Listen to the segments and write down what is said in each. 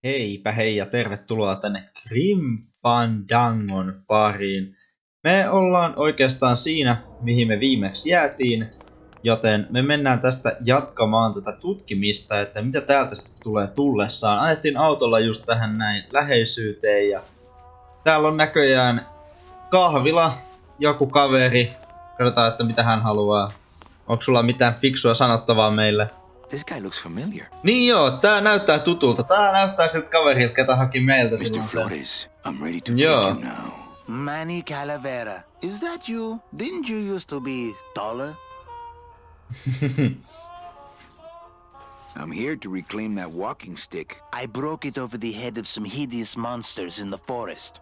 Heipä hei ja tervetuloa tänne Fandangon pariin. Me ollaan oikeastaan siinä, mihin me viimeksi jäätiin, joten me mennään tästä jatkamaan tätä tutkimista, että mitä täältä sitten tulee tullessaan. Ajettiin autolla just tähän näin läheisyyteen ja täällä on näköjään kahvila, joku kaveri. Katsotaan, että mitä hän haluaa. Onko sulla mitään fiksua sanottavaa meille? This guy looks familiar. Niin joo, tää näyttää tutulta. Tää näyttää siltä kaverilta, ketä haki meiltä silloin sen. Mr. Flores, I'm ready to take you now. Manny Calavera, is that you? Didn't you used to be taller? I'm here to reclaim that walking stick. I broke it over the head of some hideous monsters in the forest.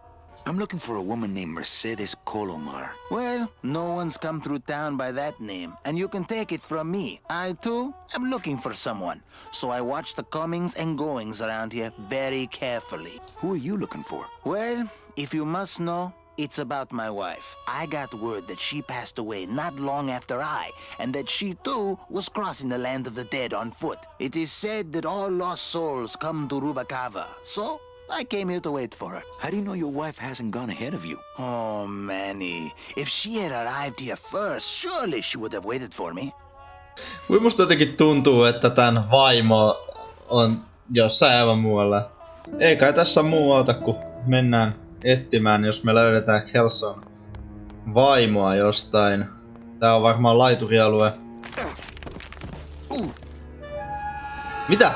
I'm looking for a woman named Mercedes Colomar. Well, no one's come through town by that name, and you can take it from me. I, too, am looking for someone, so I watch the comings and goings around here very carefully. Who are you looking for? Well, if you must know, it's about my wife. I got word that she passed away not long after I, and that she, too, was crossing the land of the dead on foot. It is said that all lost souls come to Rubacava, so I came here to wait for her. How do you know your wife hasn't gone ahead of you? Oh, Manny. If she had arrived here first, surely she would have waited for me. Musta jotenkin tuntuu, että tän vaimo on jossain aivan muualla. Ei kai tässä muu auta, kun mennään etsimään, jos me löydetään Kelson vaimoa jostain. Tää on varmaan laiturialue. Mitä?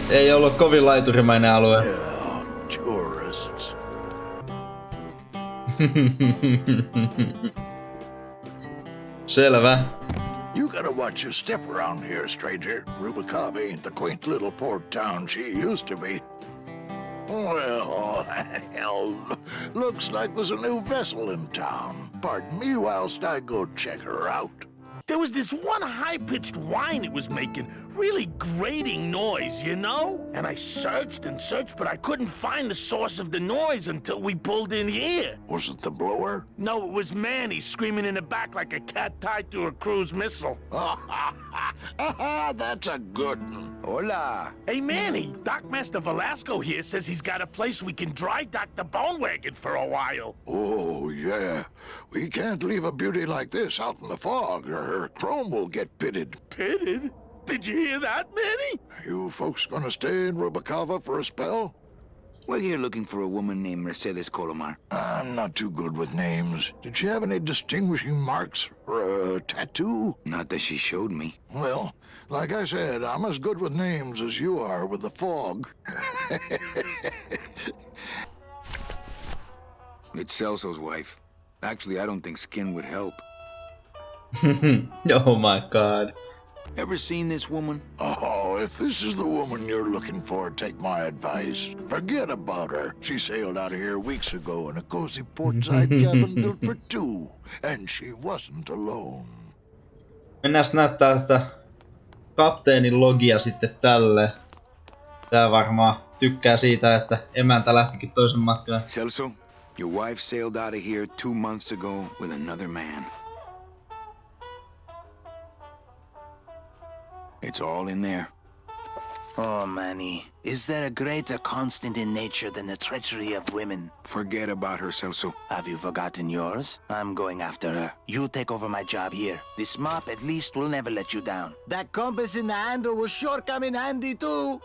Ei ollut kovin laiturimainen alue. Tourists. Selvä. You gotta watch your step around here, stranger. Rubacava ain't the quaint little port town she used to be. Well, hell, looks like there's a new vessel in town. Pardon me whilst I go check her out. There was this one high-pitched whine it was making, really grating noise, you know? And I searched and searched, but I couldn't find the source of the noise until we pulled in here. Was it the blower? No, it was Manny screaming in the back like a cat tied to a cruise missile. That's a good one. Hola. Hey, Manny, Dockmaster Velasco here says he's got a place we can dry dock the bone wagon for a while. Oh, yeah. We can't leave a beauty like this out in the fog, or her chrome will get pitted. Pitted? Did you hear that, Manny? You folks gonna stay in Rubacava for a spell? We're here looking for a woman named Mercedes Colomar. I'm not too good with names. Did she have any distinguishing marks or a tattoo? Not that she showed me. Well, like I said, I'm as good with names as you are with the fog. It's Celso's wife. Actually, I don't think skin would help. Oh my god. Ever seen this woman? Oh, if this is the woman you're looking for, take my advice. Forget about her. She sailed out of here weeks ago in a cozy portside cabin built for two. And she wasn't alone. Mennään näyttää tätä kapteenin logia sitten tälle. Tää varmaan tykkää siitä, että emäntä lähtikin toisen matkaan. Celso, your wife sailed out of here 2 months ago with another man. It's all in there. Oh, Manny. Is there a greater constant in nature than the treachery of women? Forget about her, Celso. Have you forgotten yours? I'm going after her. You take over my job here. This mop at least will never let you down. That compass in the handle will sure come in handy too.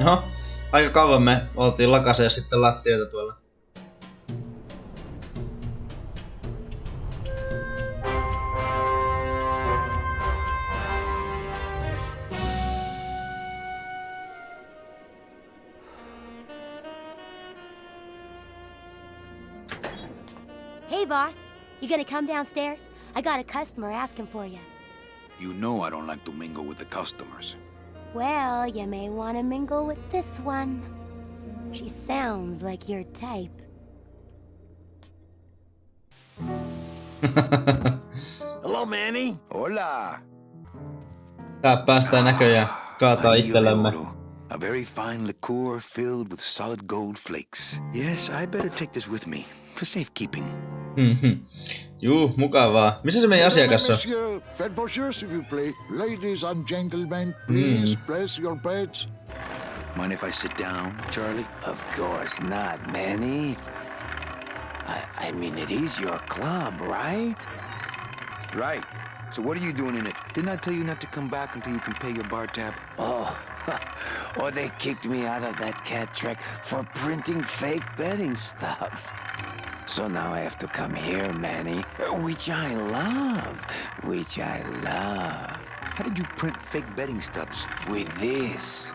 No, aika kauan me oltiin lakaseen sitten lattioita tuolla. Hey, boss. You gonna come downstairs? I got a customer asking for you. You know I don't like to mingle with the customers. Well, you may want to mingle with this one. She sounds like your type. Hello, Manny. Hola. Tää päästään näköjään kaataa itsellemme. A very fine liqueur filled with solid gold flakes. Yes, I better take this with me for safekeeping. Juu, mukavaa. Missä se meidän asiakas on? Monsieur, faites vos jeux, s'il vous plaît. Ladies and gentlemen, please place your beds. Mind if I sit down, Charlie? Of course not, Manny. I mean, it is your club, right? Right. So what are you doing in it? Didn't I tell you not to come back until you can pay your bar tab? Oh, or they kicked me out of that cat track for printing fake betting stubs. So now I have to come here, Manny, which I love. How did you print fake betting stubs? With this.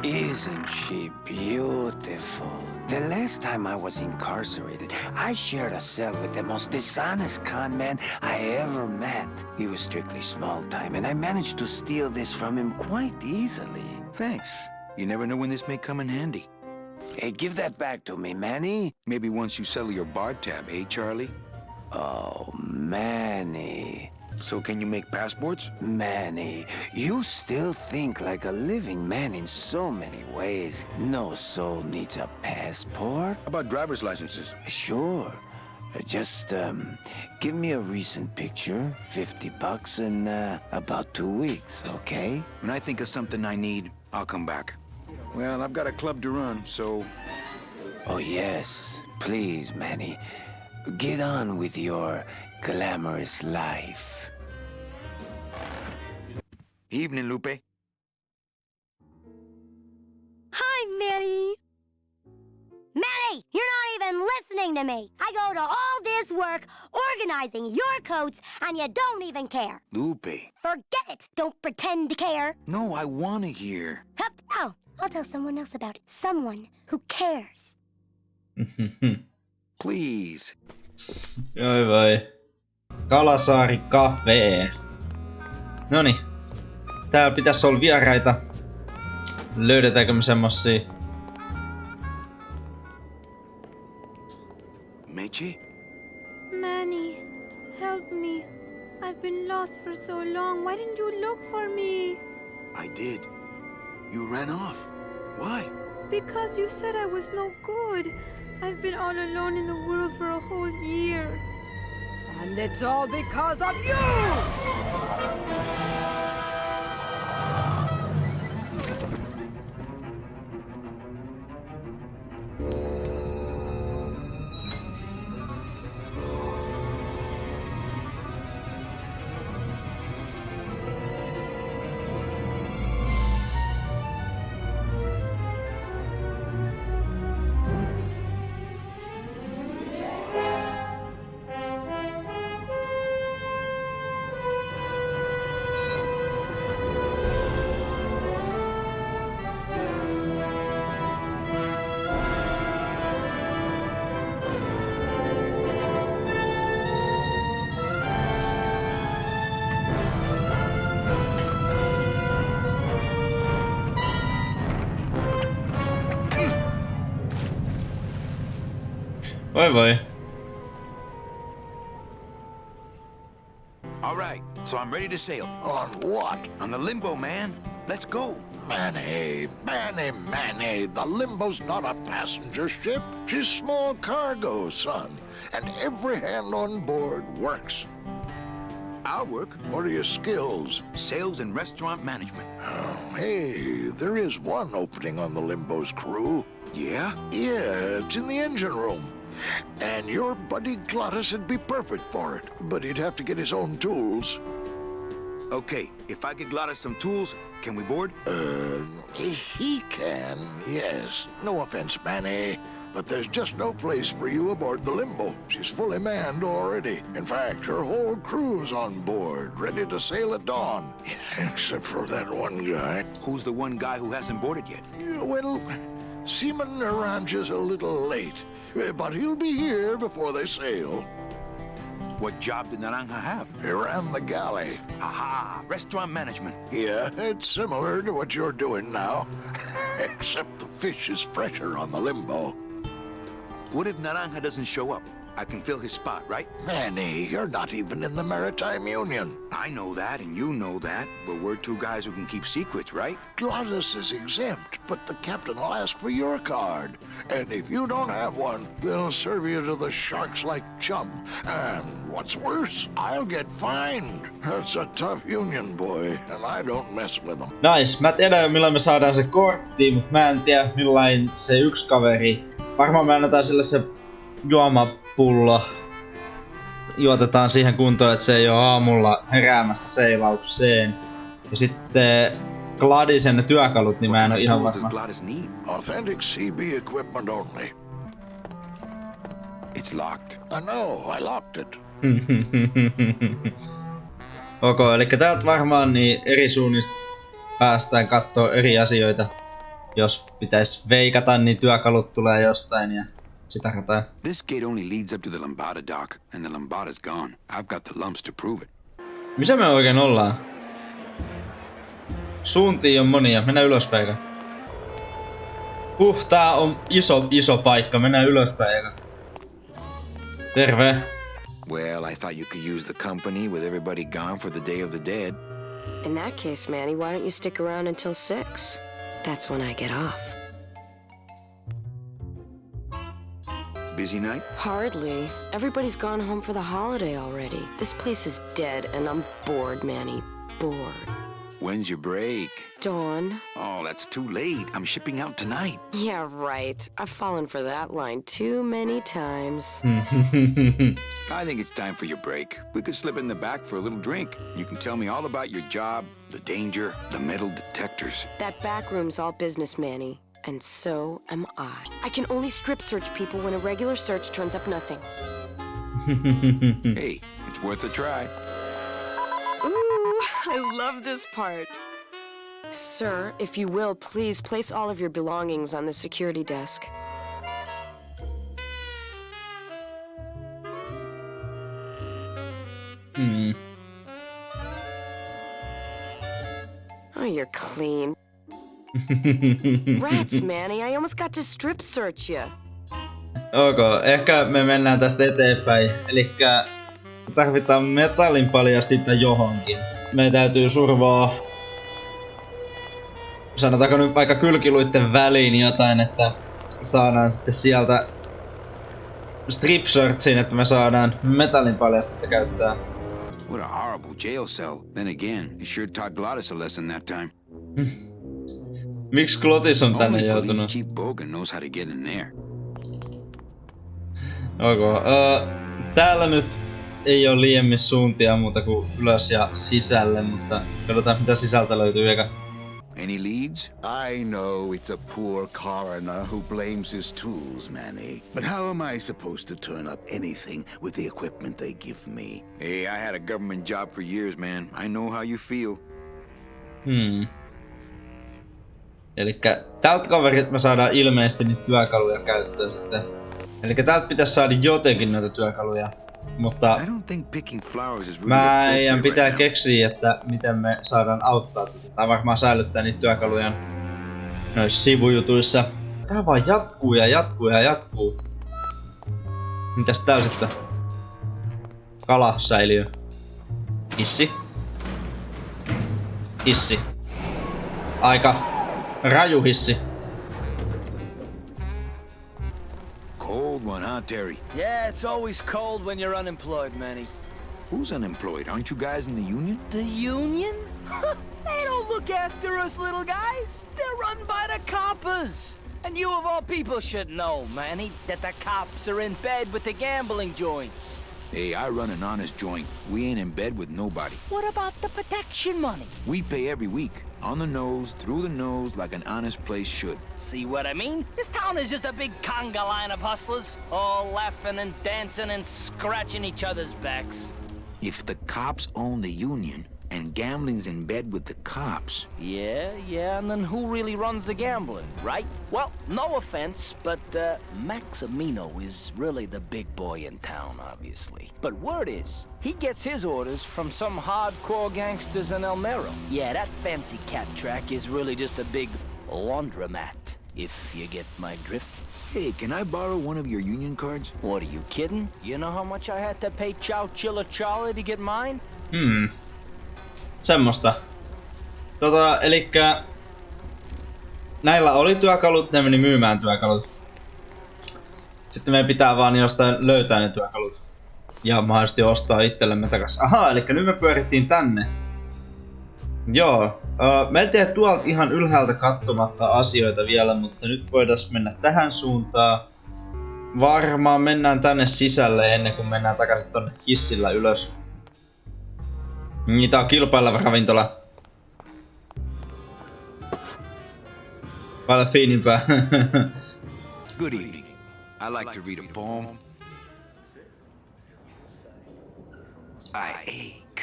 Isn't she beautiful? The last time I was incarcerated, I shared a cell with the most dishonest con man I ever met. He was strictly small time, and I managed to steal this from him quite easily. Thanks. You never know when this may come in handy. Hey, give that back to me, Manny. Maybe once you settle your bar tab, eh, Charlie? Oh, Manny. So can you make passports? Manny, you still think like a living man in so many ways. No soul needs a passport. How about driver's licenses? Sure. Just, give me a recent picture, $50 in, about 2 weeks, okay? When I think of something I need, I'll come back. Well, I've got a club to run, so... Oh, yes. Please, Manny. Get on with your glamorous life. Evening, Lupe. Hi, Manny. Manny, you're not even listening to me. I go to all this work organizing your coats, and you don't even care. Lupe. Forget it. Don't pretend to care. No, I want to hear. Hup, no. I'll tell someone else about it. Someone who cares. Please. Oi voi. Kalasaari Cafe. Noni. Täällä pitäisi olla vieraita. Löydetäänkö me semmosia? Meche? Manny, help me. I've been lost for so long. Why didn't you look for me? I did. You ran off. Why? Because you said I was no good. I've been all alone in the world for a whole year. And it's all because of you! Voi voi. All right, so I'm ready to sail. On what? On the Limbo, man. Let's go. Manny, the Limbo's not a passenger ship. She's small cargo, son. And every hand on board works. I'll work. What are your skills? Sales and restaurant management. Oh, hey, there is one opening on the Limbo's crew. Yeah? Yeah, it's in the engine room. And your buddy Glottis would be perfect for it, but he'd have to get his own tools. Okay, if I get Glottis some tools, can we board? He can, yes. No offense, Manny, but there's just no place for you aboard the Limbo. She's fully manned already. In fact, her whole crew's on board, ready to sail at dawn. Except for that one guy. Who's the one guy who hasn't boarded yet? Yeah, well, Seaman Orange is a little late, but he'll be here before they sail. What job did Naranja have? He ran the galley. Aha, restaurant management. Yeah, it's similar to what you're doing now. Except the fish is fresher on the limbo. What if Naranja doesn't show up? I can fill his spot, right? Manny, you're not even in the Maritime Union. I know that, and you know that, but we're two guys who can keep secrets, right? Glottis is exempt, but the captain will ask for your card. And if you don't have one, they'll serve you to the sharks like chum. And what's worse, I'll get fined. That's a tough union, boy, and I don't mess with them. Nice. Mä tiedän milloin me saadaan se kortti, mutta mä en tiedä millain se yksi kaveri. Varmaan me annetaan sille se juomapullo. Juotetaan siihen kuntoon, että se ei oo aamulla heräämässä seilaukseen. Ja sitten Gladisen ne työkalut, niin mä en oo ihan varma. Authentic CB equipment only. It's locked. I know, I locked it. Okay, eli täältä varmaan niin eri suunnista päästään kattoo eri asioita. Jos pitäis veikata, niin työkalut tulee jostain ja sitä rataa. This gate only leads up to the Lambada dock, and the Lambada's gone. I've got the lumps to prove it. Missä me oikein ollaan? Suuntiin on monia. Mennään ylöspäin. Tää on iso paikka. Mennään ylöspäin. Terve. Well, I thought you could use the company with everybody gone for the Day of the Dead. In that case, Manny, why don't you stick around until 6? That's when I get off. Busy night? Hardly. Everybody's gone home for the holiday already. This place is dead, and I'm bored, Manny. Bored. When's your break? Dawn. Oh, that's too late. I'm shipping out tonight. Yeah, right. I've fallen for that line too many times. I think it's time for your break. We could slip in the back for a little drink. You can tell me all about your job, the danger, the metal detectors. That back room's all business, Manny. And so am I. I can only strip search people when a regular search turns up nothing. Hey, it's worth a try. Ooh, I love this part. Sir, if you will, please place all of your belongings on the security desk. Oh, you're clean. Rats, Manny, I almost got to strip search you. Okay, ehkä me mennään tästä eteenpäin. Elikkä tarvitaan metallin paljastinta johonkin. Meidän täytyy survoa, sanotaanko nyt vaikka kylkiluitten väliin jotain, että saadaan sitten sieltä strip searchiin, että me saadaan metallin paljastinta käyttää. What a horrible jail cell. Then again, it sure taught Glottis a lesson that time. Miksi Glottis on tänne Only joutunut? Police Chief Bogan knows how to get in there. Okay. Täällä nyt ei oo liiemmin suuntia muuta kuin ylös ja sisälle, mutta katsotaan mitä sisältä löytyy eka. Any leads? I know it's a poor coroner who blames his tools, Manny. But how am I supposed to turn up anything with the equipment they give me? Hey, I had a government job for years, man. I know how you feel. Elikkä tältä kaverilta me saadaan ilmeisesti niitä työkaluja käyttöön sitten. Elikkä täältä pitäis saada jotenkin noita työkaluja. Mutta meidän pitää keksiä, että miten me saadaan auttaa tätä. Tai varmaan säilyttää niitä työkaluja noissa sivujutuissa. Tää vaan jatkuu ja jatkuu ja jatkuu. Mitäs täällä sitten? Kalasäiliö. Hissi. Hissi. Aika raju hissi. Cold one, huh, Terry? Yeah, it's always cold when you're unemployed, Manny. Who's unemployed? Aren't you guys in the union? The union? They don't look after us little guys. They're run by the coppers. And you of all people should know, Manny, that the cops are in bed with the gambling joints. Hey, I run an honest joint. We ain't in bed with nobody. What about the protection money? We pay every week. On the nose, through the nose, like an honest place should. See what I mean? This town is just a big conga line of hustlers, all laughing and dancing and scratching each other's backs. If the cops own the union, and gambling's in bed with the cops. Yeah, and then who really runs the gambling, right? Well, no offense, but Maximino is really the big boy in town, obviously. But word is, he gets his orders from some hardcore gangsters in El Mero. Yeah, that fancy cat track is really just a big laundromat, if you get my drift. Hey, can I borrow one of your union cards? What, are you kidding? You know how much I had to pay Chow Chilla Charlie to get mine? Semmosta. Elikkä näillä oli työkalut, ne meni myymään työkalut. Sitten meidän pitää vaan jostain löytää ne työkalut. Ja mahdollisesti ostaa itsellemme takas. Ahaa, elikkä nyt me pyörittiin tänne. Joo. Meiltä ei tuolta ihan ylhäältä katsomatta asioita vielä, mutta nyt voidaan mennä tähän suuntaan. Varmaan mennään tänne sisälle ennen kuin mennään takaisin tonne hissillä ylös. Niitä on kilpaileva ravintola. Paljon fiinimpää. Good evening. I like to read a poem. I ache.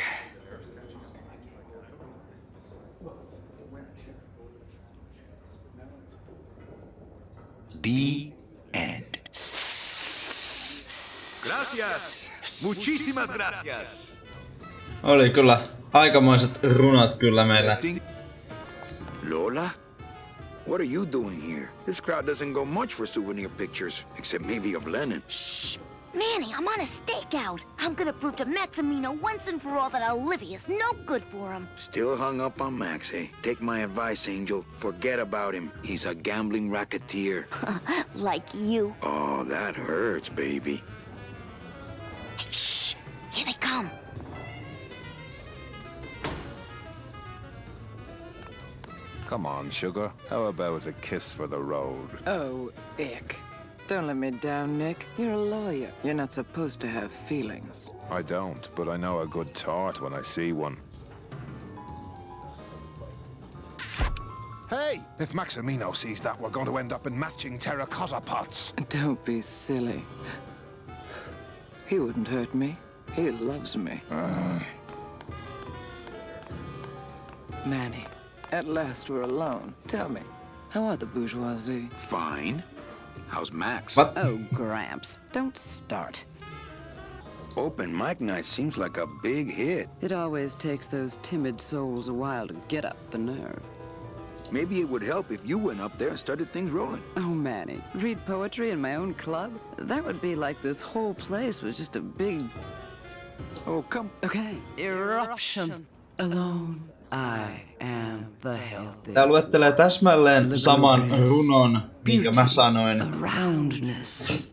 The end. Gracias. Muchísimas gracias. Oli kyllä aikamoiset runot kyllä meillä. Lola? What are you doing here? This crowd doesn't go much for souvenir pictures, except maybe of Lenin. Shh! Manny, I'm on a stakeout. I'm gonna prove to Maximino once and for all that Olivia's no good for him. Still hung up on Max, eh? Take my advice, Angel. Forget about him. He's a gambling racketeer. Like you. Oh, that hurts, baby. Hey, shh! Here they come. Come on, sugar. How about a kiss for the road? Oh, ick. Don't let me down, Nick. You're a lawyer. You're not supposed to have feelings. I don't, but I know a good tart when I see one. Hey! If Maximino sees that, we're going to end up in matching terracotta pots. Don't be silly. He wouldn't hurt me. He loves me. Manny, at last we're alone. Tell me, how are the bourgeoisie? Fine. How's Max? What? Oh, Gramps, don't start. Open mic night seems like a big hit. It always takes those timid souls a while to get up the nerve. Maybe it would help if you went up there and started things rolling. Oh, Manny, read poetry in my own club? That would be like this whole place was just a big... Oh, come... Okay, eruption. Alone, I am the healthy. Tää luettelee täsmälleen saman runon, minkä mä sanoin. Roundness.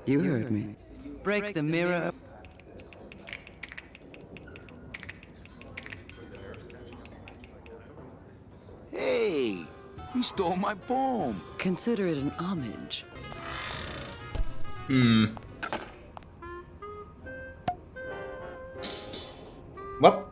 You heard me. Break the mirror. Hey, you stole my poem. Consider it an homage. What?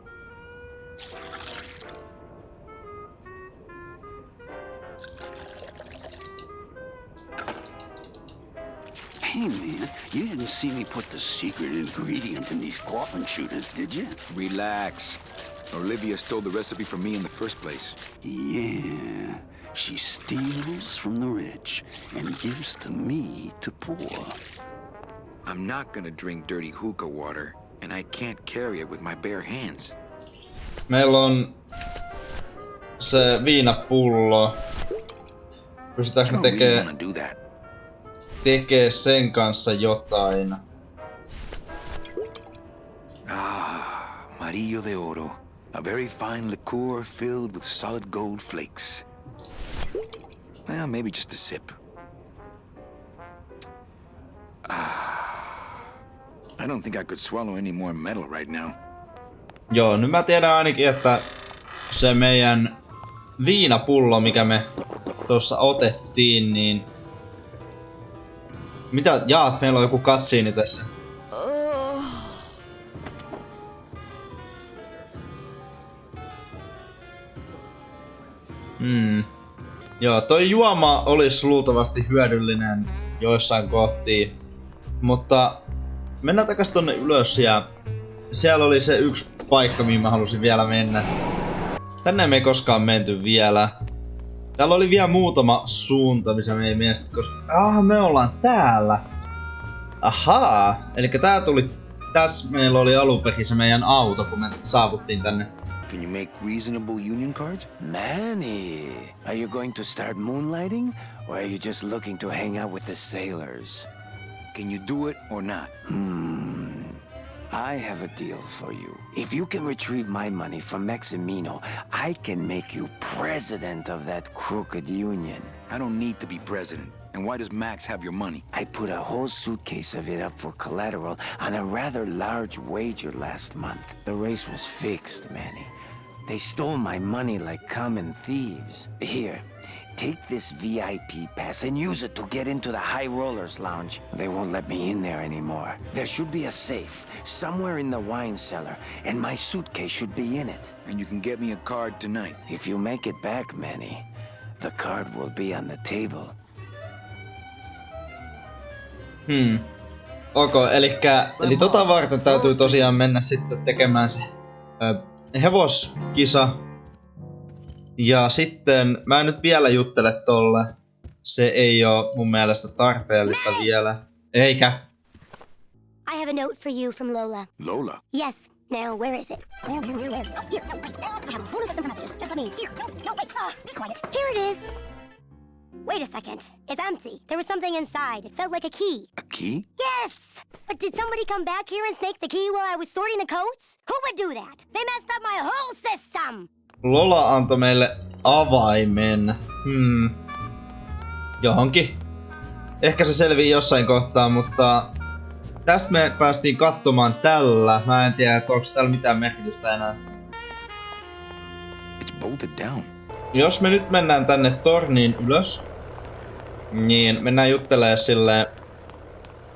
Hey, man, you didn't see me put the secret ingredient in these coffin shooters, did you? Relax. Olivia stole the recipe from me in the first place. Yeah, she steals from the rich and gives to me to poor. I'm not gonna drink dirty hookah water, and I can't carry it with my bare hands. Meillä on se viinapullo. Pystytäänkö me tekee sen kanssa jotain? Amarillo de oro. A very fine liqueur filled with solid gold flakes. Well, maybe just a sip. I don't think I could swallow any more metal right now. Joo, nyt mä tiedän ainakin, että se meidän viinapullo, mikä me tuossa otettiin, niin... Mitä? Jaa, meillä on joku katsiini tässä. Joo, toi juoma olisi luultavasti hyödyllinen joissain kohtiin. Mutta mennään takas tonne ylös ja siellä oli se yksi paikka, mihin mä halusin vielä mennä. Tänne me ei koskaan menty vielä. Täällä oli vielä muutama suunta, missä me ei mene sit, koska... me ollaan täällä. Ahaa. Elikkä tää tuli... Tässä meillä oli alunperin se meidän auto, kun me saavuttiin tänne. Can you make reasonable union cards? Manny, are you going to start moonlighting? Or are you just looking to hang out with the sailors? Can you do it or not? I have a deal for you. If you can retrieve my money from Maximino, I can make you president of that crooked union. I don't need to be president. And why does Max have your money? I put a whole suitcase of it up for collateral on a rather large wager last month. The race was fixed, Manny. They stole my money like common thieves. Here, take this VIP pass and use it to get into the High Rollers Lounge. They won't let me in there anymore. There should be a safe somewhere in the wine cellar, and my suitcase should be in it. And you can get me a card tonight. If you make it back, Manny, the card will be on the table. Eli tota varten täytyy tosiaan mennä sitten tekemään se hevoskisa. Ja sitten mä en nyt vielä juttele tolle. Se ei oo mun mielestä tarpeellista vielä. Eikä. I have a note for you from Lola. Lola? Yes. Now, where is it? Here. I have a whole system for messages. Just let me... Here. No, wait. Be quiet. Here it is. Wait a second. It's empty. There was something inside. It felt like a key. A key? Yes! But did somebody come back here and snake the key while I was sorting the coats? Who would do that? They messed up my whole system! Lola antoi meille avaimen. Johonkin. Ehkä se selvii jossain kohtaa, mutta... Tästä me päästiin katsomaan tällä. Mä en tiedä, että onko täällä mitään merkitystä enää. It's bolted down. Jos me nyt mennään tänne torniin ylös, niin mennään juttelemaan silleen,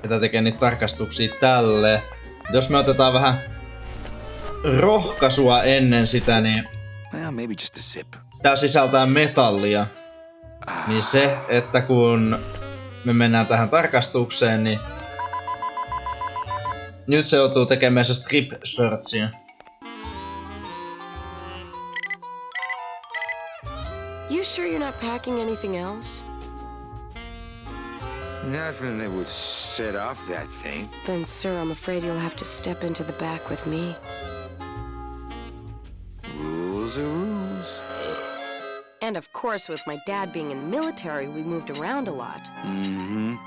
että tekee niitä tarkastuksia tälle. Jos me otetaan vähän rohkaisua ennen sitä, niin maybe just a sip. Tää sisältää metallia. Niin se, että kun me mennään tähän tarkastukseen, niin nyt se joutuu tekemään se strip searchia. You sure you're not packing anything else? Nothing that would set off that thing. Then, sir, I'm afraid you'll have to step into the back with me. Rules are rules. And of course, with my dad being in the military, we moved around a lot.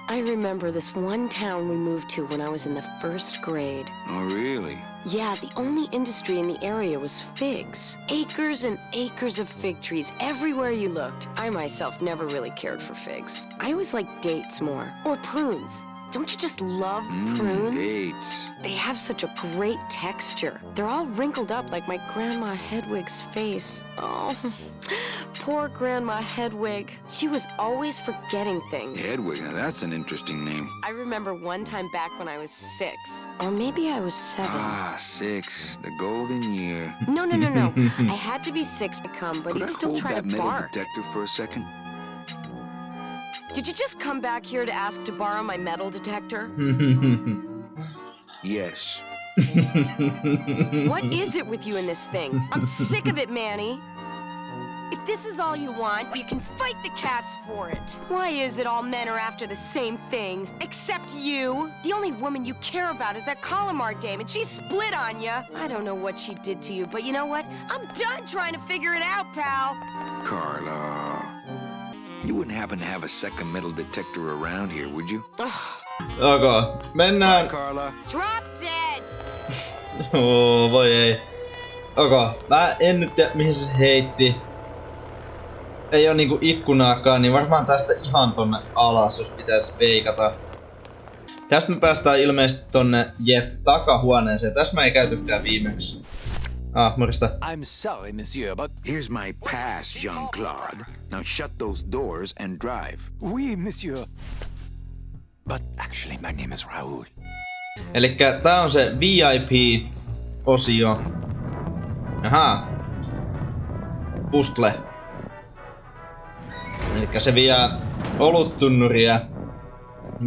I remember this one town we moved to when I was in the 1st grade. Oh, really? Yeah, the only industry in the area was figs. Acres and acres of fig trees everywhere you looked. I myself never really cared for figs. I always liked dates more. Or prunes. Don't you just love prunes? Dates. They have such a great texture. They're all wrinkled up like my Grandma Hedwig's face. Oh, poor Grandma Hedwig. She was always forgetting things. Hedwig, now that's an interesting name. I remember one time back when I was 6. Or maybe I was 7. 6. The golden year. No. I had to be 6 to come, but he'd still try to bark. Could I hold that metal detector for a second? Did you just come back here to ask to borrow my metal detector? Yes. What is it with you in this thing? I'm sick of it, Manny. If this is all you want, you can fight the cats for it. Why is it all men are after the same thing? Except you. The only woman you care about is that Colomar dame, and she split on you. I don't know what she did to you, but you know what? I'm done trying to figure it out, pal. Carla. You wouldn't happen to have a second metal detector around here, would you? Okay, mennään. Bye, Carla. Drop dead. Voi ei. Mä en nyt tiedä mihin se heitti. Ei oo niinku ikkunaakaan, niin varmaan tästä ihan tonne alas, jos pitäis veikata. Tästä me päästään ilmeisesti tonne takahuoneeseen. Tässä mä ei käytykään viimeksi. Morjesta. I'm sorry, monsieur, but... Here's my pass, Jean-Claude. Now shut those doors and drive. Oui, monsieur. But actually, my name is Raoul. Elikkä tää on se VIP-osio. Jaha. Pustle. Elikkä se vie oluttunnuria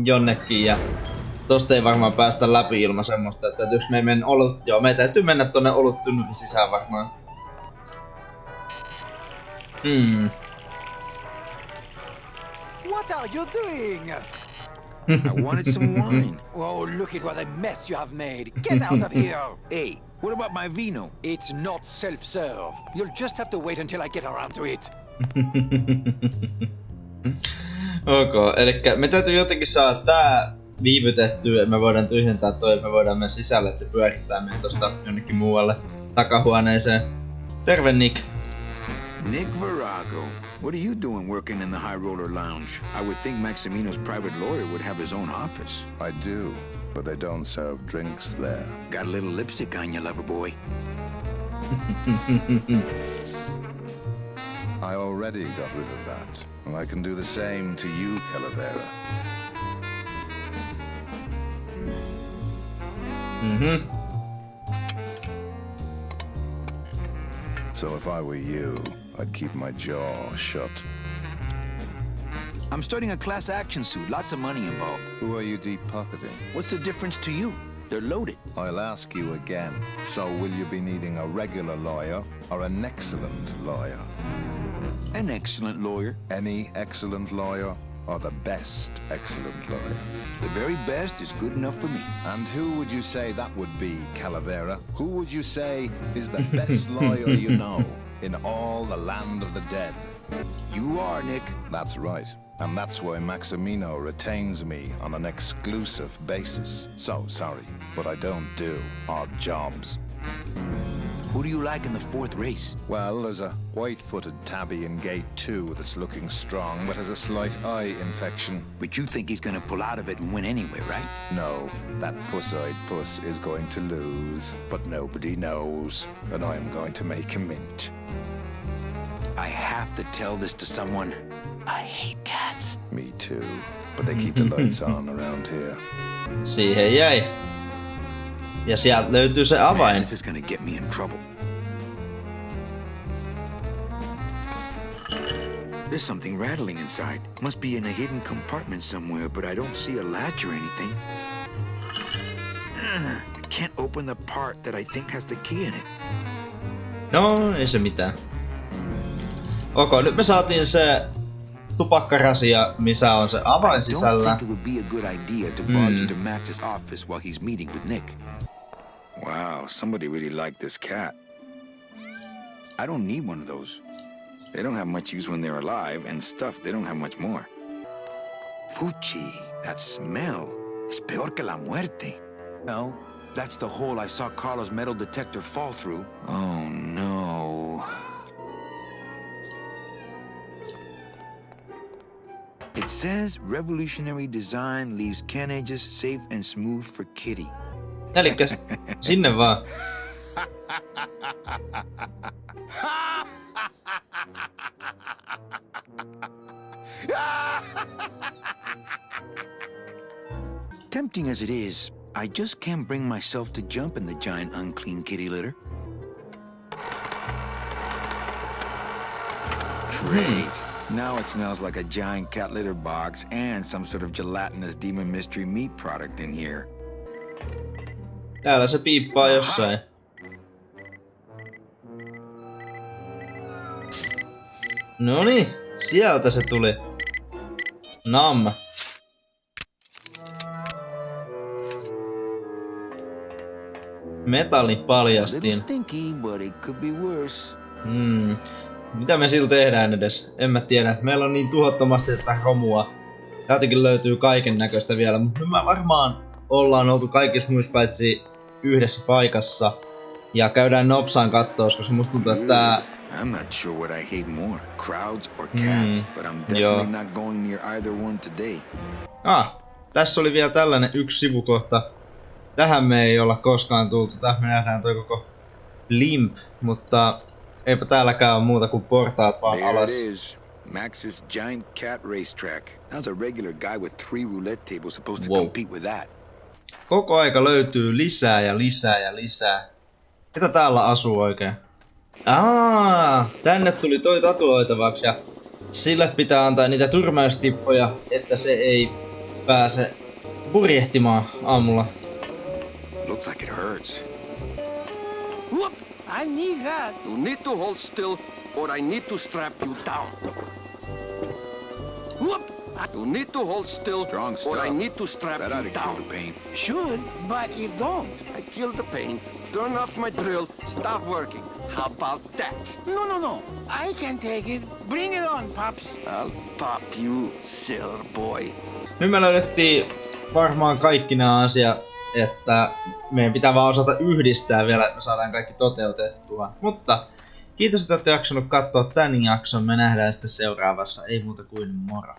jonnekin ja Tosta ei varmaan päästä läpi ilman semmoista, että täytyykö me mennä joo, me täytyy mennä tonne oluttynnyrin sisään varmaan. What are you doing? I wanted some wine. Oh, look at what a mess you have made. Get out of here. Hey, what about my vino? It's not self-serve. You'll just have to wait until I get around to it. Ok, elikkä me täytyy jotenkin saada tää viivytettyä, että me voidaan tyhjentää toi, me voidaan mennä sisälle, että se pyörittää meitä tosta jonnekin muualle takahuoneeseen. Terve Nick. Nick Virago. What are you doing working in the High Roller Lounge? I would think Maximino's private lawyer would have his own office. I do, but they don't serve drinks there. Got a little lipstick on you, lover boy. I already got rid of that, and I can do the same to you, Calavera. So if I were you, I'd keep my jaw shut. I'm starting a class action suit, lots of money involved. Who are you deep-pocketing? What's the difference to you? They're loaded. I'll ask you again. So will you be needing a regular lawyer or an excellent lawyer? An excellent lawyer. Any excellent lawyer or the best excellent lawyer? The very best is good enough for me. And who would you say that would be, Calavera? Who would you say is the best lawyer you know in all the land of the dead? You are, Nick. That's right. And that's why Maximino retains me on an exclusive basis. So sorry, but I don't do odd jobs. Who do you like in the fourth race? Well, there's a white-footed tabby in gate 2 that's looking strong, but has a slight eye infection. But you think he's gonna pull out of it and win anyway, right? No, that puss-eyed puss is going to lose, but nobody knows, and I'm going to make a mint. I have to tell this to someone. I hate cats. Me too, but they keep the lights on around here. Siihen jäi. Ja sieltä löytyy se avain. Man, this is gonna get me in trouble. There's something rattling inside. Must be in a hidden compartment somewhere, but I don't see a latch or anything. I can't open the part that I think has the key in it. No, ei se mitään. Ok, nyt me saatiin se tupakkarasia, missä on se avain sisällä. I don't think it would be a good idea to barge into Max's office while he's meeting with Nick. Wow, somebody really liked this cat. I don't need one of those. They don't have much use when they're alive, and stuff, they don't have much more. Fuchi, that smell. Es peor que la muerte. No, that's the hole I saw Carlos' metal detector fall through. Oh no. It says revolutionary design leaves can edges safe and smooth for kitty. Elikkä sinne vaan. Tempting as it is, I just can't bring myself to jump in the giant unclean kitty litter. Great. Now it smells like a giant cat litter box and some sort of gelatinous demon mystery meat product in here. Täällä se piippaa jossain. Noniin, sieltä se tuli. Nam. Metallin paljastin. Mitä me sillä tehdään edes? En mä tiedä. Meillä on niin tuhottomasti tätä romua. Täältäkin löytyy kaiken näköistä vielä, mutta me varmaan ollaan oltu kaikissa muissa paitsi yhdessä paikassa. Ja käydään nopsaan kattoos, koska musta tuntuu, että tää... I'm not sure what I hate more, crowds or cats, but I'm definitely not going near either one today. Tässä oli vielä tällainen yksi sivukohta. Tähän me ei olla koskaan tultu. Tähän me nähdään toi koko limp, mutta eipä täälläkään ole muuta kuin portaat vaan alas. There it is. Max's giant cat racetrack. How's a regular guy with 3 roulette tables supposed to compete with that? Koko aika löytyy lisää ja lisää ja lisää. Ketä täällä asuu oikein? Tänne tuli toi tatuoitavaksi ja sille pitää antaa niitä turmaustippoja, että se ei pääse purjehtimaan aamulla. Looks like it hurts. Whoop! I need that. You need to hold still, or I need to strap you down. Whoop! You need to hold still, Strong or stuff. I need to strap That you ought to down. kill the pain. Should, but you don't. I kill the pain, turn off my drill, stop working. How about that? No. I can take it. Bring it on, Pops. I'll pop you, sailor boy. Nyt me löydettiin varmaan kaikki nämä asiat, että meidän pitää vaan osata yhdistää vielä, että me saadaan kaikki toteutettua. Mutta kiitos, että olette jaksanut katsoa tän jakson. Me nähdään sitten seuraavassa. Ei muuta kuin moro.